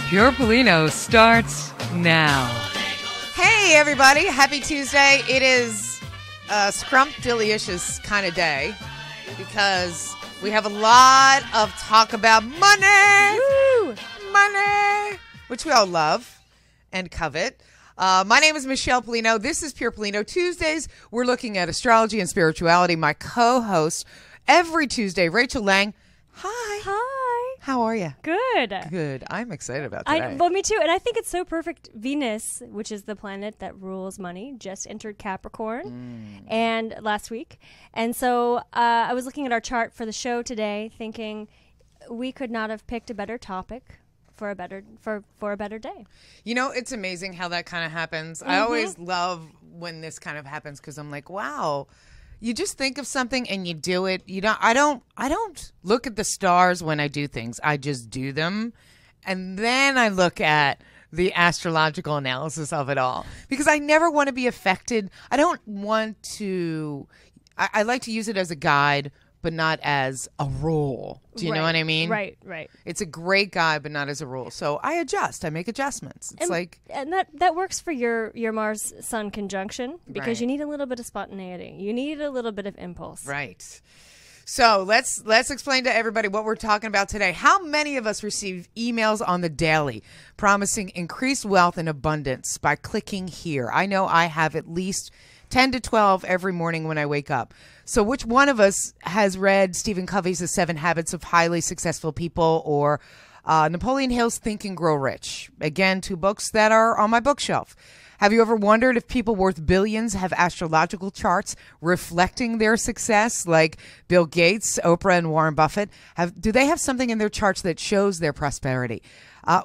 Pure Pollino starts now. Hey, everybody. Happy Tuesday. It is a scrumptious kind of day because we have a lot of talk about money. Woo! Money, which we all love and covet. My name is Michelle Pollino. This is Pure Pollino. Tuesdays, we're looking at astrology and spirituality. My co-host every Tuesday, Rachel Lang. Hi. Hi. How are you? Good. Good. I'm excited about today. Well, me too. And I think it's so perfect. Venus, which is the planet that rules money, just entered Capricorn and last week. And so I was looking at our chart for the show today thinking we could not have picked a better topic for a better day. You know, it's amazing how that kind of happens. I always love when this kind of happens because I'm like, wow. You just think of something and you do it. I don't look at the stars when I do things. I just do them. And then I look at the astrological analysis of it all because I never want to be affected. I don't want to, I like to use it as a guide, but not as a rule. Do you know what I mean? Right. It's a great guide, but not as a rule. So I adjust. I make adjustments. It's and that works for your Mars Sun conjunction because you need a little bit of spontaneity. You need a little bit of impulse. Right. So let's explain to everybody what we're talking about today. How many of us receive emails on the daily promising increased wealth and abundance by clicking here? I know I have at least 10 to 12 every morning when I wake up. So which one of us has read Stephen Covey's The 7 Habits of Highly Successful People or Napoleon Hill's Think and Grow Rich? Again, 2 books that are on my bookshelf. Have you ever wondered if people worth billions have astrological charts reflecting their success, like Bill Gates, Oprah, and Warren Buffett? Do they have something in their charts that shows their prosperity?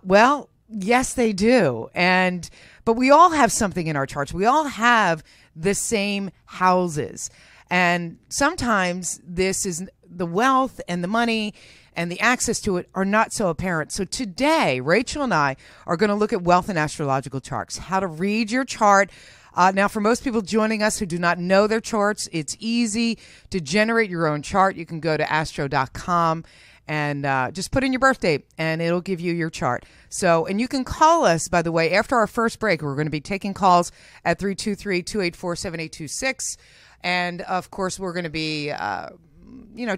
Well, yes, they do. But we all have something in our charts. We all have the same houses. And sometimes this is the wealth and the money and the access to it are not so apparent. So today, Rachel and I are going to look at wealth and astrological charts, how to read your chart. Now, for most people joining us who do not know their charts, it's easy to generate your own chart. You can go to astro.com and just put in your birth date, and it'll give you your chart. So, and you can call us, by the way, after our first break. We're going to be taking calls at 323-284-7826. And, of course, we're going to be,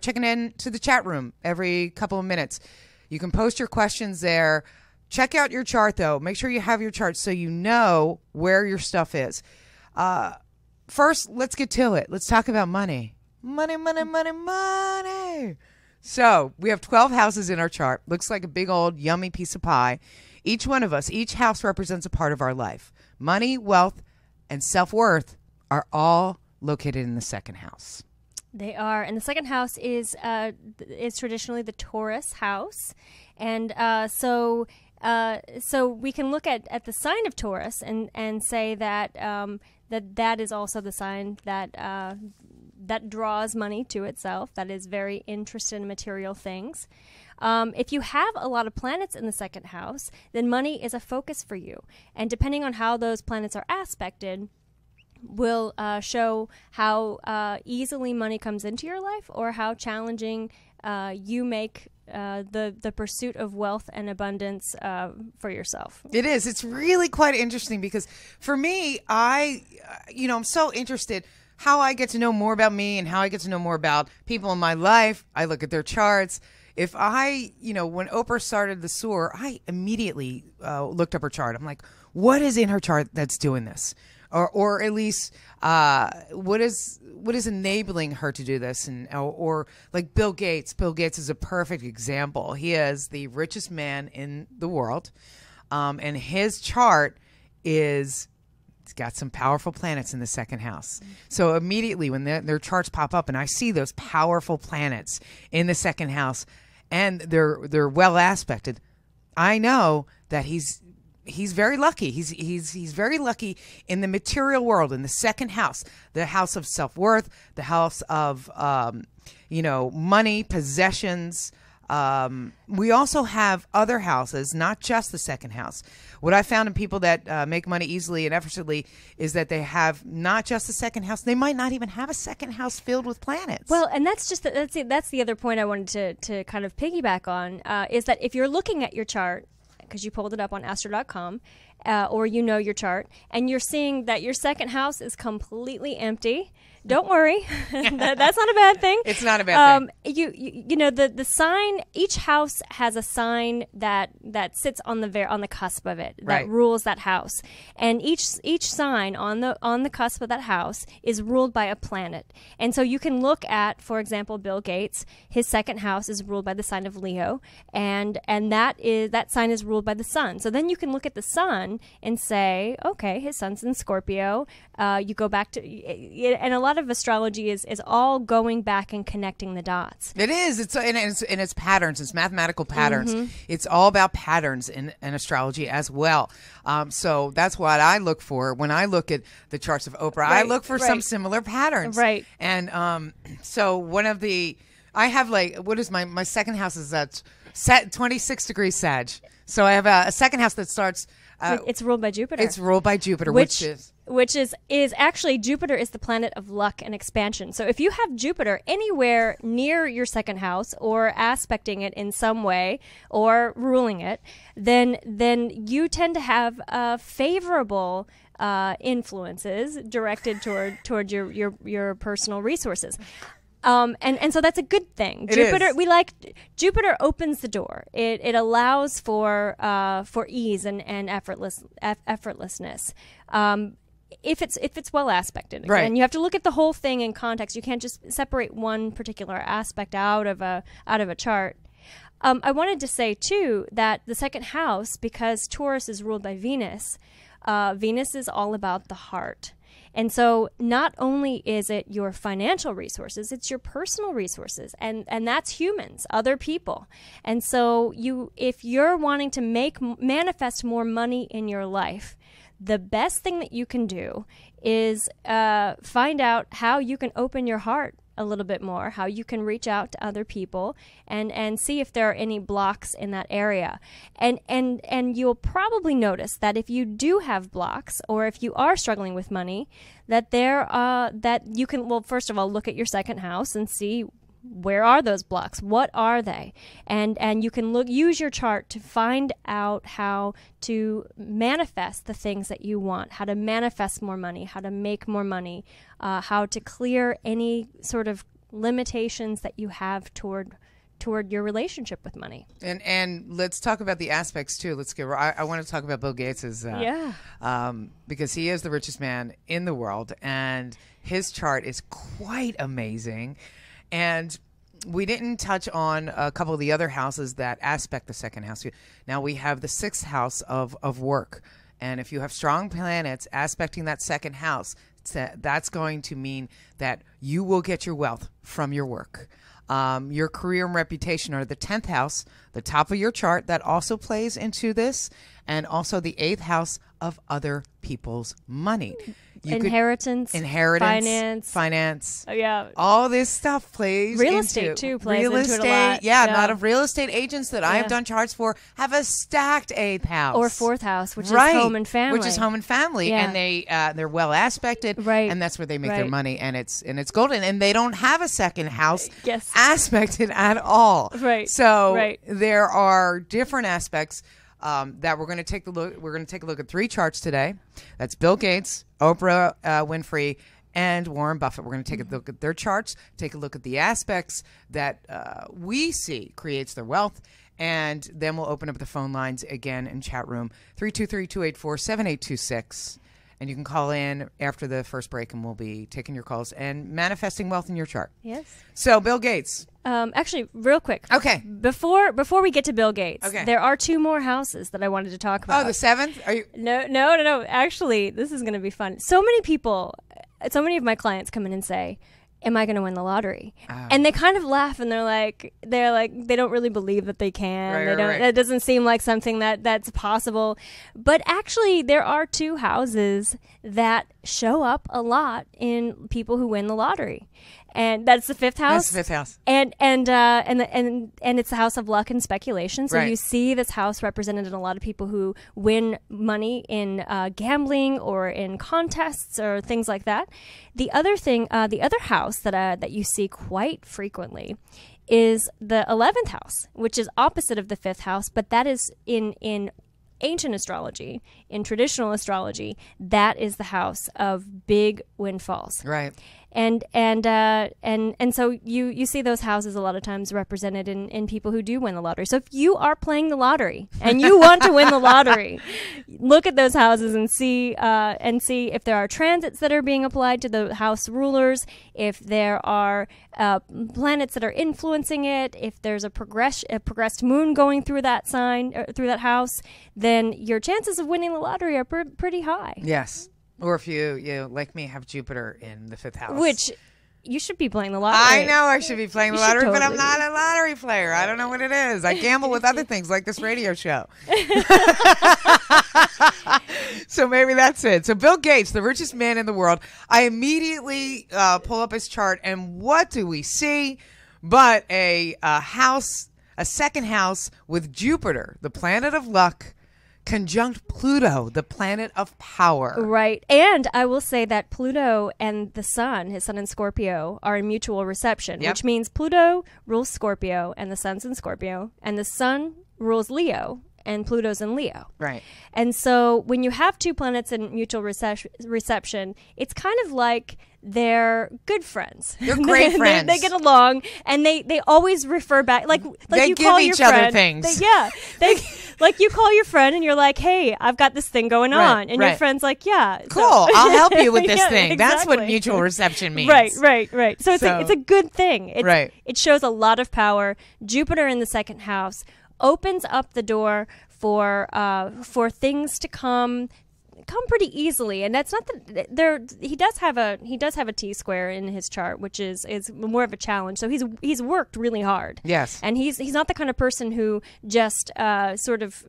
checking in to the chat room every couple of minutes. You can post your questions there. Check out your chart, though. Make sure you have your chart so you know where your stuff is. First, let's get to it. Let's talk about money. Money. So we have 12 houses in our chart. Looks like a big old yummy piece of pie. Each one of us, each house represents a part of our life. Money, wealth, and self-worth are all located in the second house. They are, and the second house is traditionally the Taurus house, and so we can look at the sign of Taurus and say that that is also the sign that draws money to itself, that is very interested in material things. If you have a lot of planets in the second house, then money is a focus for you, and depending on how those planets are aspected, will show how easily money comes into your life or how challenging you make the pursuit of wealth and abundance for yourself. It is. It's really quite interesting because for me, I'm so interested how I get to know more about me and how I get to know more about people in my life. I look at their charts. If when Oprah started the SOAR, I immediately looked up her chart. I'm like, what is in her chart that's doing this? Or at least what is enabling her to do this, or like Bill Gates. Bill Gates is a perfect example. He is the richest man in the world, and his chart it's got some powerful planets in the second house. So immediately when their charts pop up, and I see those powerful planets in the second house, and they're well aspected, I know that he's very lucky. He's very lucky in the material world, in the second house, the house of self-worth, the house of money, possessions, We also have other houses, not just the second house. What I found in people that make money easily and effortlessly is that they have not just the second house. They might not even have a second house filled with planets. Well, and that's the other point I wanted to kind of piggyback on is that if you're looking at your chart because you pulled it up on astro.com, or you know your chart, and you're seeing that your second house is completely empty, don't worry. That's not a bad thing. It's not a bad thing. You know, the sign, each house has a sign that sits on the cusp of it, that rules that house. And each sign on the cusp of that house is ruled by a planet. And so you can look at, for example, Bill Gates, his second house is ruled by the sign of Leo, and that sign is ruled by the sun. So then you can look at the sun and say, okay, his sun's in Scorpio. You go back to, and a lot of astrology is all going back and connecting the dots. It is. It's patterns. It's mathematical patterns. It's all about patterns in astrology as well. So that's what I look for when I look at the charts of Oprah. I look for some similar patterns. Right. And so one of the, I have like, what is my second house is at 26 degrees Sag. So I have a second house that starts. It's ruled by Jupiter. It's ruled by Jupiter, which is actually, Jupiter is the planet of luck and expansion. So if you have Jupiter anywhere near your second house or aspecting it in some way or ruling it, then you tend to have favorable influences directed toward your personal resources. And so that's a good thing. Jupiter opens the door. It allows for ease and effortlessness. If it's well aspected, right. And you have to look at the whole thing in context. You can't just separate one particular aspect out of a chart. I wanted to say too that the second house, because Taurus is ruled by Venus, Venus is all about the heart. And so not only is it your financial resources, it's your personal resources, and that's humans, other people. And so if you're wanting to manifest more money in your life, the best thing that you can do is find out how you can open your heart a little bit more, how you can reach out to other people and see if there are any blocks in that area. And you'll probably notice that if you do have blocks, or if you are struggling with money, that that you can, well, first of all, look at your second house and see, where are those blocks? What are they? And you can use your chart to find out how to manifest the things that you want, how to manifest more money, how to make more money, how to clear any sort of limitations that you have toward your relationship with money. And let's talk about the aspects too. I want to talk about Bill Gates's because he is the richest man in the world, and his chart is quite amazing. And we didn't touch on a couple of the other houses that aspect the second house. Now we have the sixth house of work. And if you have strong planets aspecting that second house, that's going to mean that you will get your wealth from your work. Your career and reputation are the 10th house, the top of your chart, that also plays into this, and also the 8th house of other people's money. Inheritance, finance. Oh, yeah. All this stuff plays real into estate too. Plays real into estate. It a lot. Yeah, a lot of real estate agents that I have done charts for have a stacked 8th house or 4th house, which is home and family. Which is home and family, and they're well aspected, right? And that's where they make their money, and it's golden. And they don't have a second house yes. aspected at all, right? So there are different aspects. That we're going to take a look. We're going to take a look at 3 charts today. That's Bill Gates, Oprah Winfrey, and Warren Buffett. We're going to take a look at their charts, take a look at the aspects that we see creates their wealth, and then we'll open up the phone lines again in chat room 323-284-7826. And you can call in after the first break, and we'll be taking your calls and manifesting wealth in your chart. Yes. So, Bill Gates. Actually, real quick. Okay. Before we get to Bill Gates, there are 2 more houses that I wanted to talk about. Oh, the 7th? Are you? No. Actually, this is going to be fun. So many of my clients come in and say, am I going to win the lottery? And they kind of laugh, and they're like, they don't really believe that they can. It doesn't seem like something that's possible. But actually, there are 2 houses that show up a lot in people who win the lottery. And that's the 5th house. That's the 5th house. And it's the house of luck and speculation. So you see this house represented in a lot of people who win money in gambling or in contests or things like that. The other thing, the other house that you see quite frequently is the 11th house, which is opposite of the 5th house, but that is in ancient astrology, in traditional astrology, that is the house of big windfalls. Right. And so you see those houses a lot of times represented in people who do win the lottery. So if you are playing the lottery and you want to win the lottery, look at those houses and see if there are transits that are being applied to the house rulers, if there are planets that are influencing it, if there's a progressed moon going through that sign or through that house, then your chances of winning the lottery are pretty high. Yes. Or if you like me, have Jupiter in the 5th house. Which you should be playing the lottery. I know I should be playing the lottery, but I'm totally not a lottery player. I don't know what it is. I gamble with other things like this radio show. So maybe that's it. So Bill Gates, the richest man in the world, I immediately pull up his chart, and what do we see but a second house with Jupiter, the planet of luck, conjunct Pluto, the planet of power. Right. And I will say that Pluto and the sun, his sun in Scorpio, are in mutual reception, which means Pluto rules Scorpio and the sun's in Scorpio, and the sun rules Leo and Pluto's in Leo. Right. And so when you have two planets in mutual reception, it's kind of like they're good friends. They're great friends. They get along, and they always refer back. Like they you give call each your friend, other things. They like you call your friend, and you're like, "Hey, I've got this thing going on," and your friend's like, "Yeah, cool. I'll help you with this thing." Exactly. That's what mutual reception means. Right. So it's a good thing. It shows a lot of power. Jupiter in the second house opens up the door for things to come pretty easily, and that's not that there. He does have a T square in his chart, which is more of a challenge. So he's worked really hard. Yes, and he's not the kind of person who just sort of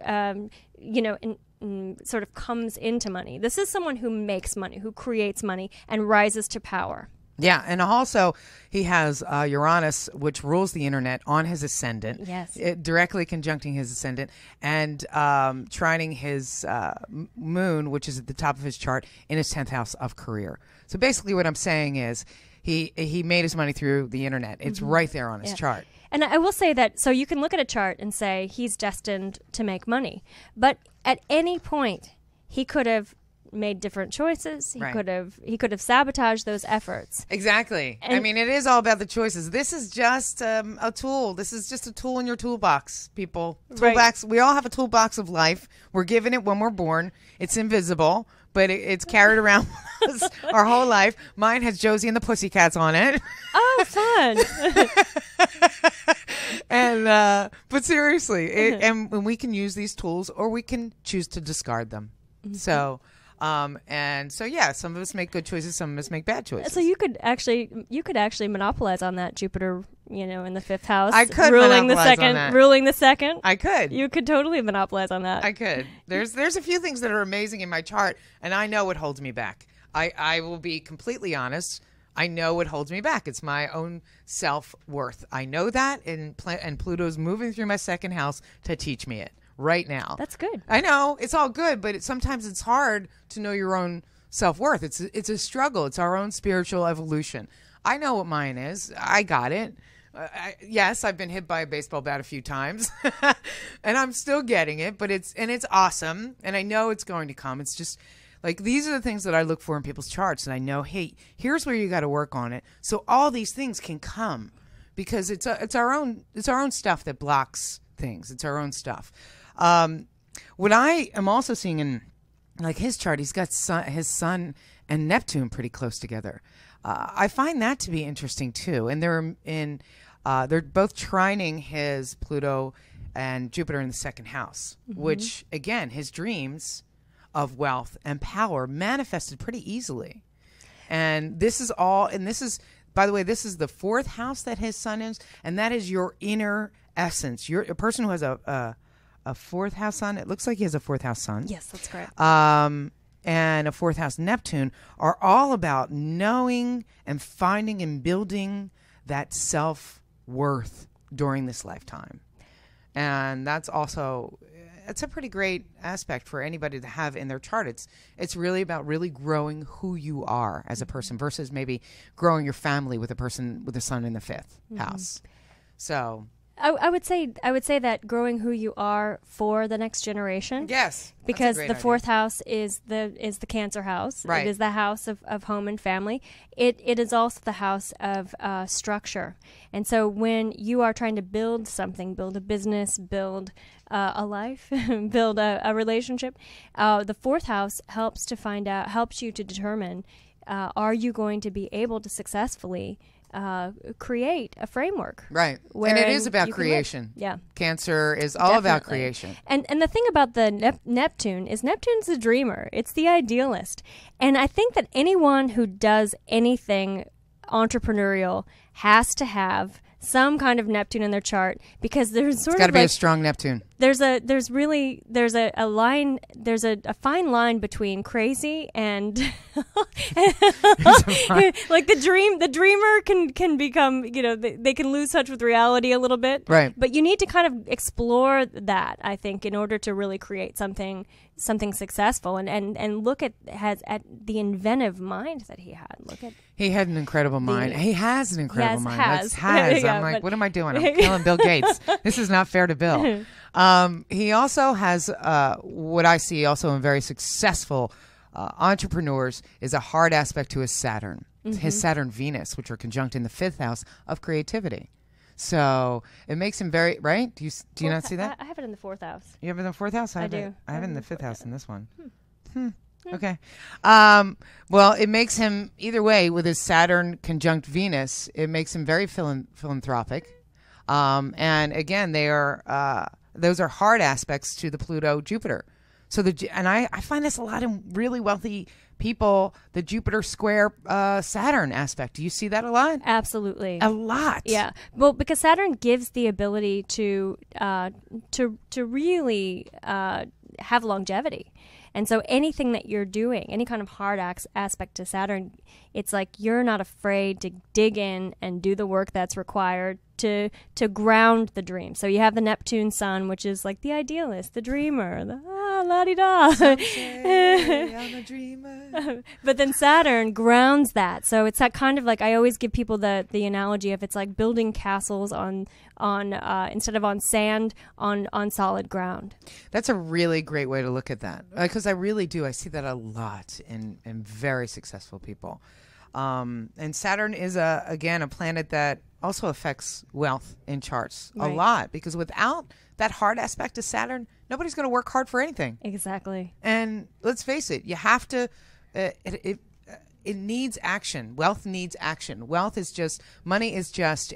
comes into money. This is someone who makes money, who creates money, and rises to power. Yeah, and also he has Uranus, which rules the internet, on his ascendant. Yes. Directly conjuncting his ascendant and trining his moon, which is at the top of his chart, in his 10th house of career. So basically what I'm saying is he made his money through the internet. It's right there on his chart. And I will say that, so you can look at a chart and say he's destined to make money. But at any point, he could have made different choices. He could have sabotaged those efforts. Exactly. I mean, it is all about the choices. This is just a tool. This is just a tool in your toolbox, people. Toolbox. We all have a toolbox of life. We're given it when we're born. It's invisible, but it's carried around with us our whole life. Mine has Josie and the Pussycats on it. Oh, fun. And but seriously, and we can use these tools, or we can choose to discard them. So yeah, some of us make good choices, some of us make bad choices. So you could actually monopolize on that Jupiter, in the 5th house. I could ruling the monopolize second, on that. ruling the second. I could. You could totally monopolize on that. I could. There's a few things that are amazing in my chart, and I know what holds me back. I will be completely honest. I know what holds me back. It's my own self-worth. I know that, and Pluto's moving through my second house to teach me it right now. That's good. I know it's all good, but sometimes it's hard to know your own self-worth. It's a struggle. It's our own spiritual evolution. I know what mine is. I got it. Yes, I've been hit by a baseball bat a few times, and I'm still getting it. But it's awesome, and I know it's going to come. It's just like these are the things that I look for in people's charts, and I know, hey, here's where you got to work on it, so all these things can come, because it's our own stuff that blocks things. It's our own stuff. What I am also seeing in like his chart, he's got his sun and Neptune pretty close together. I find that to be interesting too. And they're both trining his Pluto and Jupiter in the second house, which again, his dreams of wealth and power manifested pretty easily. And this is by the way, this is the 4th house that his sun is, and that is your inner essence. You're a person who has a 4th house sun. It looks like he has a 4th house sun. Yes, that's correct. And a 4th house Neptune are all about knowing and finding and building that self-worth during this lifetime. And that's a pretty great aspect for anybody to have in their chart. It's really about really growing who you are as a person versus maybe growing your family with a person with a sun in the 5th house. So I would say that growing who you are for the next generation. yes, Because that's a the great fourth house is the Cancer house. Right. It is the house of home and family. It is also the house of structure. And so when you are trying to build something, build a business, build a life, build a relationship, the fourth house helps you to determine, are you going to be able to successfully create a framework. Right. And it is about creation. Yeah. Cancer is all about creation. And the thing about the Neptune is Neptune's the dreamer. It's the idealist. And I think that anyone who does anything entrepreneurial has to have some kind of Neptune in their chart, because there's sort It's got to of be like, a strong Neptune. there's a fine line between crazy and like the dreamer can become, they can lose touch with reality a little bit. Right. But you need to kind of explore that, I think, in order to really create something successful, and look at the inventive mind that he had. He had an incredible mind. He has an incredible mind. Has. Yeah, I'm like, what am I doing? I'm killing Bill Gates. This is not fair to Bill. He also has what I see also in very successful entrepreneurs is a hard aspect to his Saturn. His Saturn Venus, which are conjunct in the fifth house of creativity. So it makes him very, right? Do you not see that? I have it in the fourth house. You have it in the fourth house? I do. I have it in the fifth house in this one. Okay. Well, it makes him, either way, with his Saturn conjunct Venus, it makes him very philanthropic. And again, those are hard aspects to the Pluto-Jupiter. So I find this a lot in really wealthy people, the Jupiter square Saturn aspect. Do you see that a lot? Absolutely. A lot. Yeah. Well, because Saturn gives the ability to really have longevity. And so anything that you're doing, any kind of hard aspect to Saturn, it's like you're not afraid to dig in and do the work that's required to ground the dream. So you have the Neptune sun, which is like the idealist, the dreamer, the la-di-da. Some say I'm a dreamer. But then Saturn grounds that. So it's that kind of like, I always give people the analogy of, it's like building castles on instead of on sand, on solid ground. That's a really great way to look at that, because I really do. I see that a lot in very successful people. And Saturn is again a planet that also affects wealth in charts a lot, because without that hard aspect of Saturn, nobody's going to work hard for anything. Exactly. And let's face it, you have to. It needs action. Wealth needs action. Wealth is just money. Is just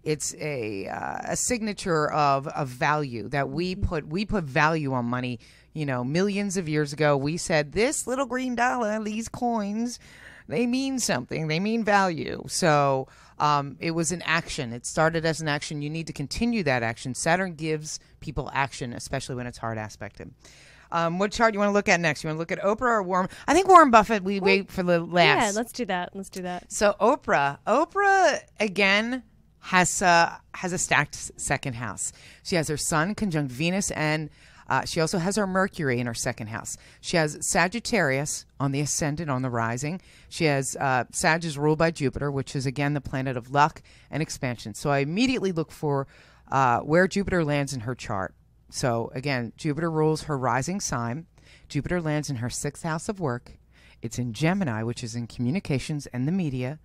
it's a signature of value that we put value on money. Millions of years ago, we said this little green dollar, these coins, they mean something. They mean value. So it was an action. It started as an action. You need to continue that action. Saturn gives people action, especially when it's hard aspected. What chart you want to look at next? You want to look at Oprah or Warren? I think Warren Buffett. We wait for the last. Yeah, let's do that. So Oprah again has a stacked second house. She has her Sun conjunct Venus, and she also has her Mercury in her second house. She has Sagittarius on the ascendant, on the rising. She has Sag is ruled by Jupiter, which is again the planet of luck and expansion. So I immediately look for where Jupiter lands in her chart. So again, Jupiter rules her rising sign. Jupiter lands in her sixth house of work. It's in Gemini, which is in communications and the media.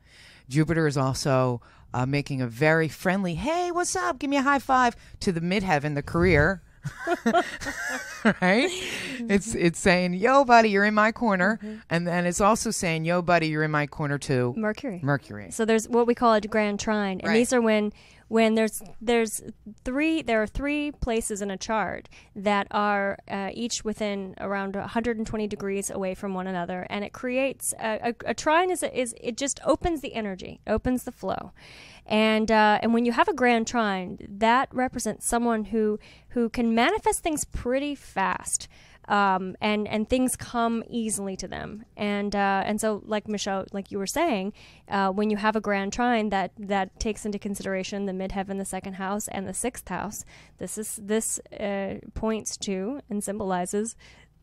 Jupiter is also making a very friendly, hey, what's up? Give me a high five to the midheaven, the career. Right? It's saying, yo, buddy, you're in my corner. And then it's also saying, yo, buddy, you're in my corner too. Mercury. So there's what we call a grand trine. And these are when there are three places in a chart that are each within around 120 degrees away from one another, and it creates a trine. It just opens the energy, opens the flow, and when you have a grand trine, that represents someone who can manifest things pretty fast. And things come easily to them, and so, like Michelle, like you were saying, when you have a grand trine that takes into consideration the midheaven, the second house, and the sixth house, this points to and symbolizes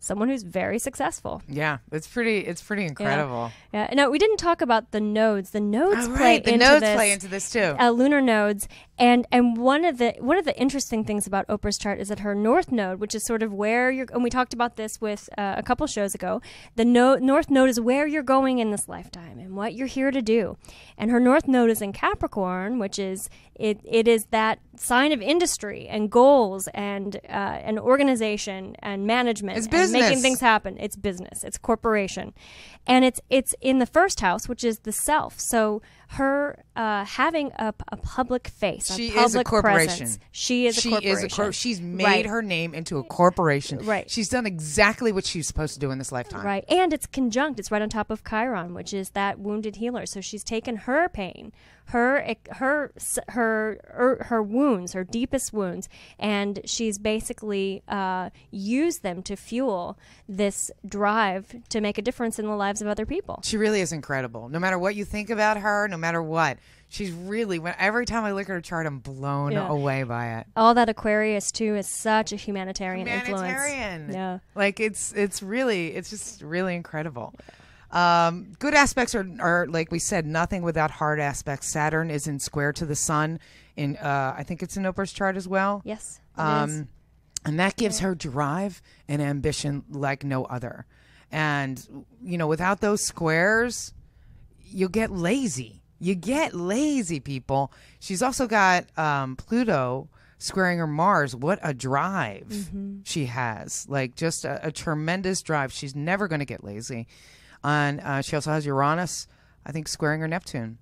someone who's very successful. Yeah, it's pretty incredible. Yeah. No, we didn't talk about the nodes. The nodes play into this too. Lunar nodes, and one of the interesting things about Oprah's chart is that her North Node, which is sort of where you're, and we talked about this with a couple shows ago. The North Node is where you're going in this lifetime and what you're here to do, and her North Node is in Capricorn, which is it is that sign of industry and goals and organization and management. It's business. And making things happen. It's business. It's corporation. And it's in the first house, which is the self. So her having a public face, she a public is a corporation. Presence. She is a corporation. She's made her name into a corporation. Right. She's done exactly what she's supposed to do in this lifetime. Right. And it's conjunct. It's right on top of Chiron, which is that wounded healer. So she's taken her pain, her wounds, her deepest wounds, and she's basically used them to fuel this drive to make a difference in the lives of other people. She really is incredible. No matter what you think about her, no matter what, she's really, every time I look at her chart, I'm blown away by it. All that Aquarius too is such a humanitarian influence. Yeah. Like it's just really incredible. Good aspects are, like we said, nothing without hard aspects. Saturn is in square to the sun. In I think it's in Oprah's chart as well. Yes, it is. And that gives her drive and ambition like no other. And, without those squares, you'll get lazy. You get lazy, people. She's also got Pluto squaring her Mars. What a drive she has. Like, just a tremendous drive. She's never going to get lazy. And she also has Uranus, I think, squaring her Neptune,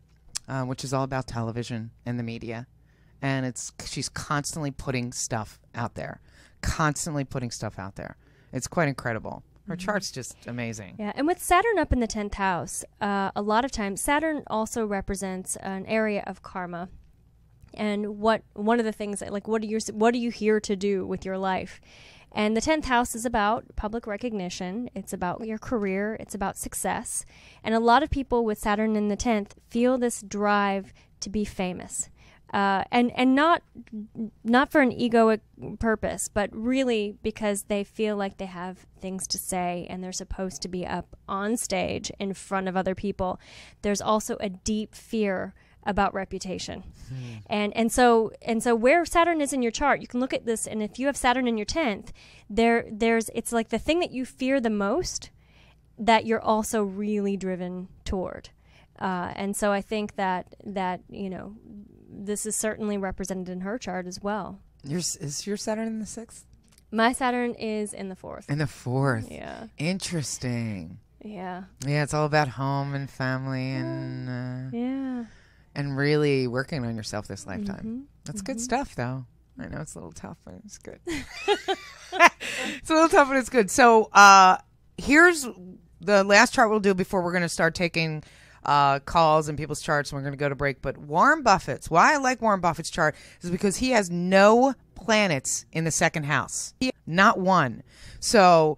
which is all about television and the media. And she's constantly putting stuff out there. It's quite incredible. Her chart's just amazing. Yeah, and with Saturn up in the 10th house, a lot of times Saturn also represents an area of karma. And one of the things that, like, what are you here to do with your life? And the 10th house is about public recognition. It's about your career. It's about success. And a lot of people with Saturn in the 10th feel this drive to be famous. And not for an egoic purpose, but really because they feel like they have things to say and they're supposed to be up on stage in front of other people. There's also a deep fear about reputation. And so where Saturn is in your chart, you can look at this, and if you have Saturn in your 10th, it's like the thing that you fear the most that you're also really driven toward. And so I think that this is certainly represented in her chart as well. Is your Saturn in the 6th? My Saturn is in the 4th. In the 4th. Yeah. Interesting. Yeah. Yeah, it's all about home and family and and really working on yourself this lifetime. That's good stuff, though. I know it's a little tough, but it's good. It's a little tough, but it's good. So here's the last chart we'll do before we're going to start taking calls and people's charts, and we're going to go to break. But Warren Buffett's, why I like Warren Buffett's chart is because he has no planets in the second house. Not one. So